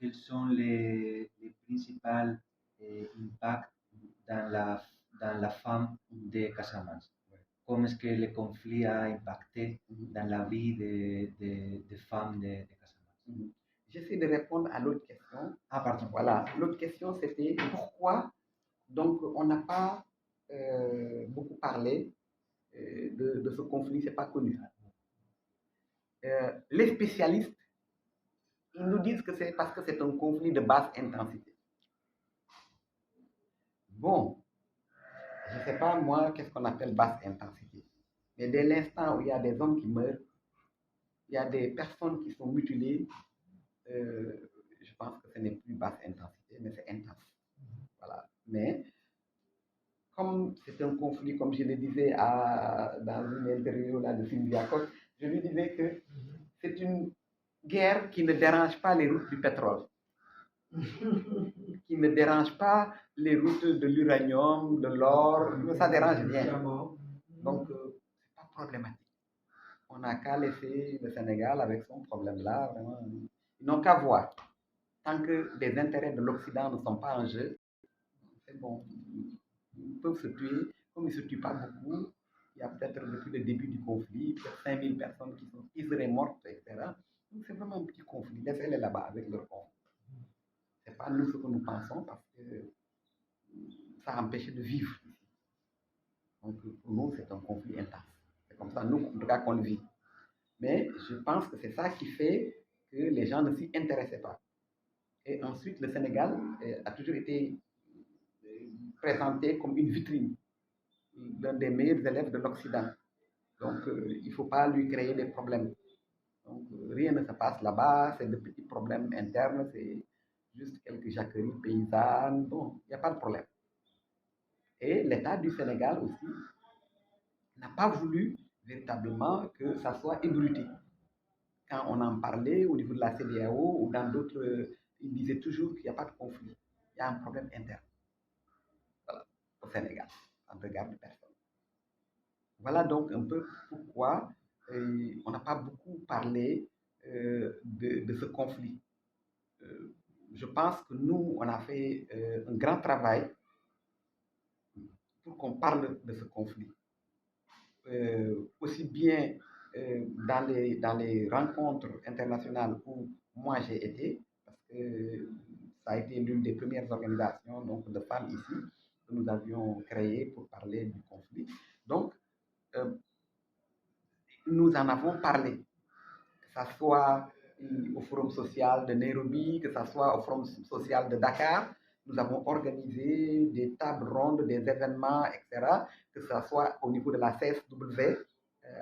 quels sont les principaux impacts dans la femme de Casamance? Comment est-ce que le conflit a impacté dans la vie des femmes de Casamance? J'essaie de répondre à l'autre question. Ah, pardon. Voilà, l'autre question c'était pourquoi donc on n'a pas beaucoup parlé de ce conflit, c'est pas connu. Les spécialistes, ils nous disent que c'est parce que c'est un conflit de basse intensité. Bon, je ne sais pas moi qu'est-ce qu'on appelle basse intensité. Mais dès l'instant où il y a des hommes qui meurent, il y a des personnes qui sont mutilées, je pense que ce n'est plus basse intensité, mais c'est intense. Voilà. Mais comme c'est un conflit, comme je le disais dans une interview là, de Sylvia Cox, je lui disais que c'est une guerre qui ne dérange pas les routes du pétrole, qui ne dérange pas les routes de l'uranium, de l'or, ça dérange rien. Donc, c'est pas problématique. On n'a qu'à laisser le Sénégal avec son problème-là, vraiment. Ils n'ont qu'à voir. Tant que les intérêts de l'Occident ne sont pas en jeu, c'est bon. Ils peuvent se tuer, comme ils ne se tuent pas beaucoup. Il y a peut-être depuis le début du conflit, peut-être 5000 personnes qui seraient mortes, etc. Donc c'est vraiment un petit conflit. Laissez-les là-bas avec leur conflit. Ce n'est pas nous ce que nous pensons parce que ça empêche de vivre. Donc pour nous, c'est un conflit intense. C'est comme ça, nous, en tout cas, qu'on le vit. Mais je pense que c'est ça qui fait que les gens ne s'y intéressaient pas. Et ensuite, le Sénégal a toujours été présenté comme une vitrine, l'un des meilleurs élèves de l'Occident. Donc, il ne faut pas lui créer des problèmes. Donc, rien ne se passe là-bas, c'est de petits problèmes internes, c'est juste quelques jacqueries paysannes. Bon, il n'y a pas de problème. Et l'État du Sénégal aussi n'a pas voulu véritablement que ça soit ébruité. Quand on en parlait au niveau de la CEDEAO ou dans d'autres, ils disaient toujours qu'il n'y a pas de conflit. Il y a un problème interne. Voilà, au Sénégal, en regard de personne. Voilà donc un peu pourquoi on n'a pas beaucoup parlé de ce conflit. Je pense que nous, on a fait un grand travail pour qu'on parle de ce conflit. Aussi bien dans les rencontres internationales où moi j'ai été, parce que ça a été l'une des premières organisations donc, de femmes ici que nous avions créées pour parler du conflit. Donc, nous en avons parlé, que ce soit au Forum social de Nairobi, que ce soit au Forum social de Dakar. Nous avons organisé des tables rondes, des événements, etc., que ce soit au niveau de la CSW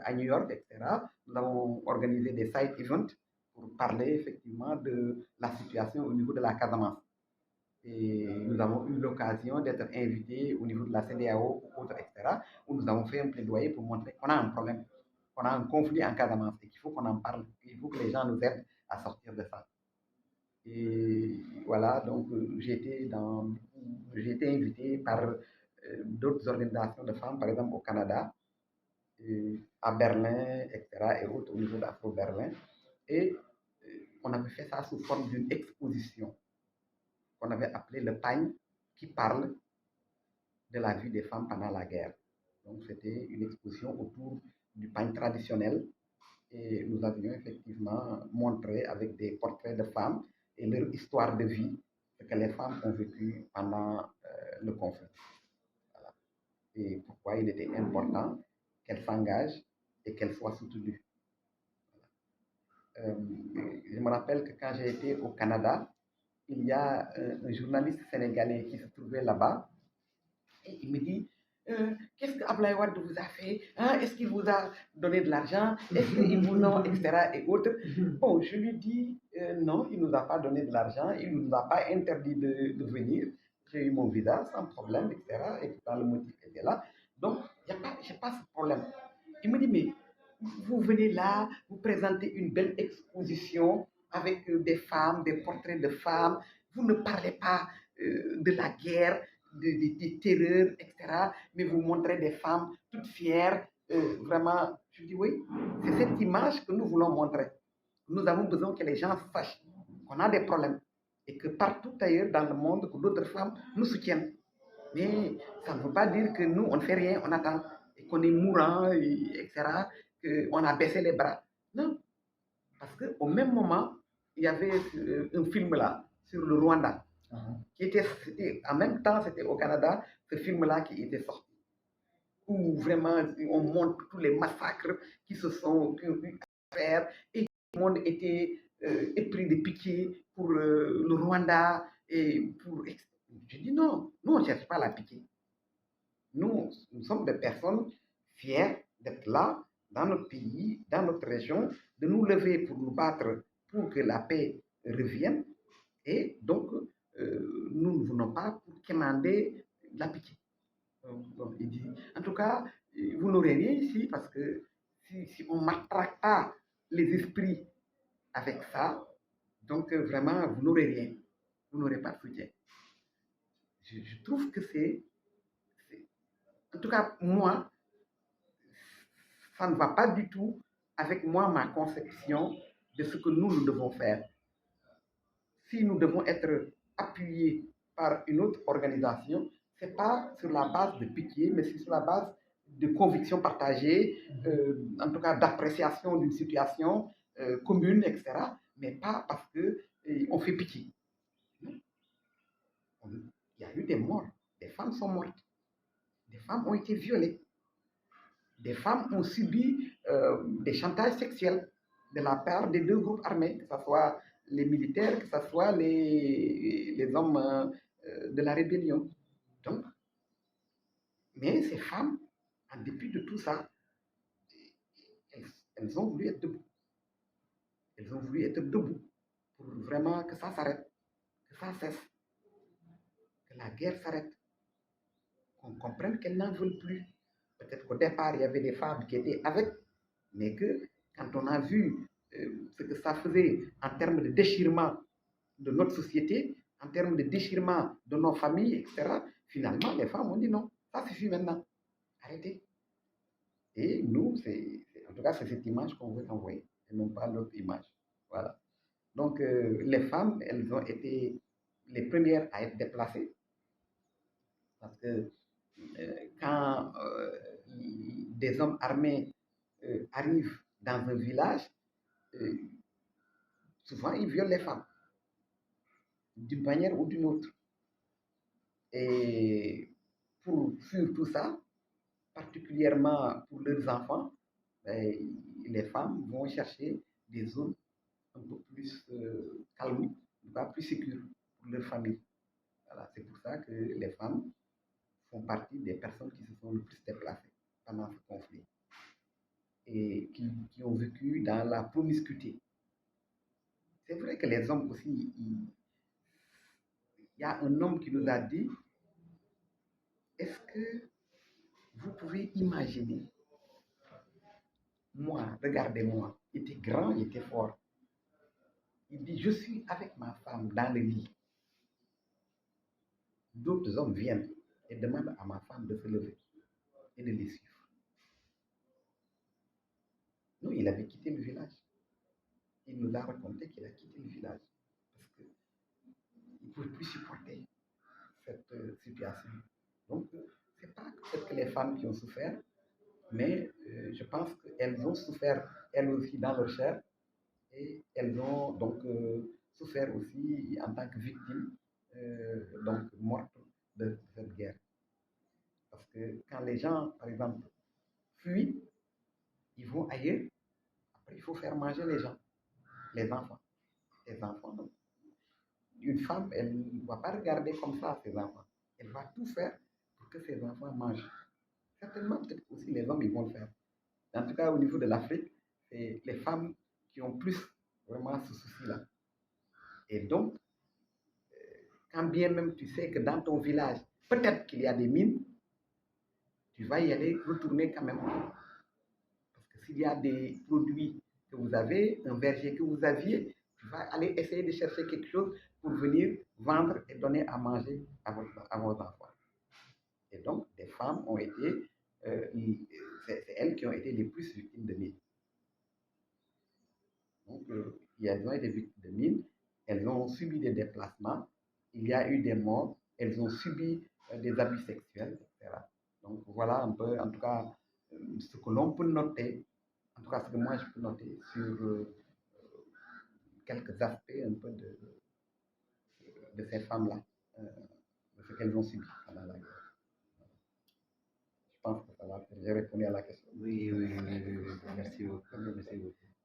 à New York, etc. Nous avons organisé des side events pour parler effectivement de la situation au niveau de la Casamance. Et nous avons eu l'occasion d'être invités au niveau de la CEDEAO ou autres, etc., où nous avons fait un plaidoyer pour montrer qu'on a un problème, qu'on a un conflit en Casamance et qu'il faut qu'on en parle, qu'il faut que les gens nous aident à sortir de ça. Et voilà, donc j'ai été invité par d'autres organisations de femmes, par exemple au Canada, à Berlin, etc., et autres au niveau d'Afro-Berlin. Et on avait fait ça sous forme d'une exposition qu'on avait appelée le pagne, qui parle de la vie des femmes pendant la guerre. Donc c'était une exposition autour du pagne traditionnel et nous avions effectivement montré avec des portraits de femmes et leur histoire de vie, ce que les femmes ont vécu pendant le conflit. Voilà. Et pourquoi il était important qu'elles s'engagent et qu'elles soient soutenues. Voilà. Je me rappelle que quand j'ai été au Canada, il y a un journaliste sénégalais qui se trouvait là-bas et il me dit qu'est-ce que Ablaye Wade vous a fait, hein? Est-ce qu'il vous a donné de l'argent, est-ce qu'il vous a, etc. et autres. Bon, je lui dis non, il ne nous a pas donné de l'argent, il ne nous a pas interdit de venir. J'ai eu mon visa sans problème, etc. Et pourtant le motif était là. Donc, je n'ai pas ce problème. Il me dit, mais vous venez là, vous présentez une belle exposition avec des femmes, des portraits de femmes, vous ne parlez pas de la guerre, des terreurs, etc. Mais vous montrez des femmes toutes fières, vraiment. Je dis oui, c'est cette image que nous voulons montrer. Nous avons besoin que les gens sachent qu'on a des problèmes, et que partout ailleurs dans le monde, que d'autres femmes nous soutiennent. Mais ça ne veut pas dire que nous, on ne fait rien, on attend, et qu'on est mourant, etc., qu'on a baissé les bras. Non, parce qu'au même moment, il y avait un film là sur le Rwanda, qui était, en même temps, c'était au Canada, ce film-là qui était sorti, où vraiment on montre tous les massacres qui ont eu à faire, et tout le monde était épris de pitié pour le Rwanda. Et pour... Je dis non, nous on ne cherche pas la pitié. Nous sommes des personnes fières d'être là, dans notre pays, dans notre région, de nous lever pour nous battre pour que la paix revienne. Et donc, nous ne venons pas pour quémander la pitié. Donc, il dit, en tout cas, vous n'aurez rien ici parce que si on ne matraque pas les esprits avec ça, donc vraiment, vous n'aurez rien. Vous n'aurez pas de soutien. Je trouve que c'est... En tout cas, moi, ça ne va pas du tout avec moi, ma conception de ce que nous devons faire. Si nous devons être appuyés par une autre organisation, ce n'est pas sur la base de pitié, mais c'est sur la base de convictions partagées, en tout cas d'appréciation d'une situation commune, etc., mais pas parce qu'on fait pitié. Il y a eu des morts, des femmes sont mortes, des femmes ont été violées, des femmes ont subi des chantages sexuels de la part des deux groupes armés, que ce soit les militaires, que ce soit les hommes de la rébellion. Donc, mais ces femmes, en dépit de tout ça, elles ont voulu être debout. Elles ont voulu être debout pour vraiment que ça s'arrête, que ça cesse, que la guerre s'arrête, qu'on comprenne qu'elles n'en veulent plus. Peut-être qu'au départ, il y avait des femmes qui étaient avec, mais que quand on a vu ce que ça faisait en termes de déchirement de notre société, en termes de déchirement de nos familles, etc., finalement, les femmes ont dit non, ça suffit maintenant, arrêtez. Et nous, en tout cas, c'est cette image qu'on veut envoyer, et non pas l'autre image. Voilà. Donc, les femmes, elles ont été les premières à être déplacées, parce que quand des hommes armés arrivent dans un village, souvent ils violent les femmes, d'une manière ou d'une autre. Et pour fuir tout ça, particulièrement pour leurs enfants, les femmes vont chercher des zones un peu plus calmes, plus sécures pour leur famille. Voilà, c'est pour ça que les femmes font partie des personnes qui se sont le plus déplacées pendant ce conflit et qui ont vécu dans la promiscuité. C'est vrai que les hommes aussi, il y a un homme qui nous a dit, est-ce que vous pouvez imaginer, moi, regardez-moi, il était grand, il était fort. Il dit, je suis avec ma femme dans le lit. D'autres hommes viennent et demandent à ma femme de se lever et de les suivre. Non, il avait quitté le village. Il nous a raconté qu'il a quitté le village parce qu'il ne pouvait plus supporter cette situation. Donc, ce n'est pas peut-être que les femmes qui ont souffert, mais je pense qu'elles ont souffert, elles aussi, dans leur chair, et elles ont donc souffert aussi en tant que victimes, donc mortes de cette guerre. Parce que quand les gens, par exemple, fuient, ils vont ailleurs, après il faut faire manger les gens, les enfants. Les enfants, une femme, elle ne va pas regarder comme ça ses enfants. Elle va tout faire pour que ses enfants mangent. Certainement, peut-être aussi les hommes, ils vont le faire. En tout cas, au niveau de l'Afrique, c'est les femmes qui ont plus vraiment ce souci-là. Et donc, quand bien même tu sais que dans ton village, peut-être qu'il y a des mines, tu vas y aller retourner quand même. Parce que s'il y a des produits que vous avez, un verger que vous aviez, tu vas aller essayer de chercher quelque chose pour venir vendre et donner à manger à vos enfants. Et donc, des femmes ont été, c'est elles qui ont été les plus victimes de mines. Donc, elles ont été victimes de mines. elles ont subi des déplacements, il y a eu des morts, elles ont subi des abus sexuels, etc. Donc voilà un peu, en tout cas, ce que l'on peut noter, en tout cas ce que moi je peux noter sur quelques aspects un peu de ces femmes-là, de ce qu'elles ont subi pendant la guerre. Je pense que ça va, j'ai répondu à la question. Oui, oui, oui, oui, oui. Merci beaucoup. Merci beaucoup.